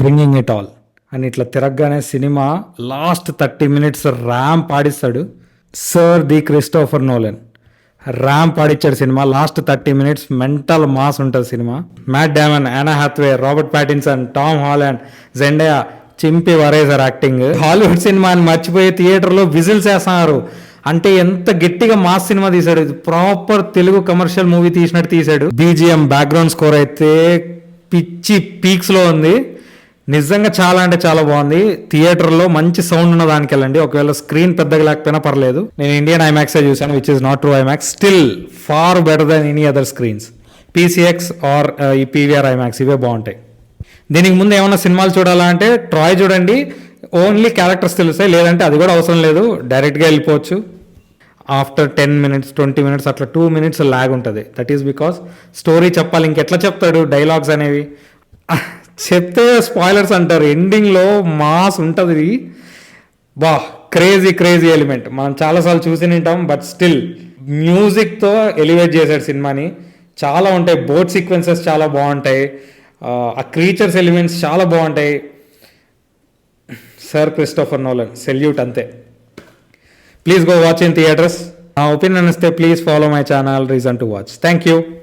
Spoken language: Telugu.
బ్రింగింగ్ ఇట్ ఆల్ అని ఇట్లా తిరగగానే సినిమా లాస్ట్ 30 minutes ర్యాంప్ ఆడిస్తాడు. Sir the Christopher Nolan ramp ఆడిచ్చాడు cinema. Last 30 minutes mental mass ఉంటుంది cinema. Matt Damon, Anne Hathaway, Robert Pattinson, Tom Holland, Zendaya చింపి వరేసారు యాక్టింగ్. హాలీవుడ్ సినిమా అని మర్చిపోయి థియేటర్లో విజిల్స్ వేస్తున్నారు. అంటే ఎంత గట్టిగా మాస్ సినిమా తీశాడు. ఇది ప్రాపర్ తెలుగు కమర్షియల్ మూవీ తీసినట్టు తీశాడు. బీజిఎం, బ్యాక్గ్రౌండ్ స్కోర్ అయితే పిచ్చి పీక్స్లో ఉంది. నిజంగా చాలా అంటే చాలా బాగుంది. థియేటర్లో మంచి సౌండ్ ఉన్న దానికి వెళ్ళండి. ఒకవేళ స్క్రీన్ పెద్దగా లేకపోయినా పర్లేదు. నేను ఇండియన్ ఐమాక్సే చూశాను, which is not true IMAX. Still far better than any other screens. PCX or ఈ పీవీఆర్ ఐమాక్స్ ఇవే బాగుంటాయి. దీనికి ముందు ఏమన్నా సినిమాలు చూడాలా అంటే ట్రాయ్ చూడండి. ఓన్లీ క్యారెక్టర్స్ తెలుస్తాయి. లేదంటే అది కూడా అవసరం లేదు, డైరెక్ట్గా వెళ్ళిపోవచ్చు. ఆఫ్టర్ 10 minutes 20 minutes అట్లా 2 minutes ల్యాగ్ ఉంటుంది. దట్ ఈస్ బికాస్ స్టోరీ చెప్పాలి. ఇంకెట్లా చెప్తాడు డైలాగ్స్ అనేవి చెప్తే స్పాయిలర్స్ అంటారు. ఎండింగ్లో మాస్ ఉంటుంది. బా క్రేజీ క్రేజీ ఎలిమెంట్ మనం చాలాసార్లు చూసి ఉంటాం. బట్ స్టిల్ మ్యూజిక్తో ఎలివేట్ చేశాడు సినిమాని. చాలా ఉంటాయి. బోట్ సీక్వెన్సెస్ చాలా బాగుంటాయి. ఆ క్రీచర్స్ ఎలిమెంట్స్ చాలా బాగుంటాయి. సర్ క్రిస్టోఫర్ నోలన్ సెల్యూట్ అంతే. Please go watch in theatres. నా ఒపీనియన్ ఇస్తే please follow my channel reason to watch. Thank you.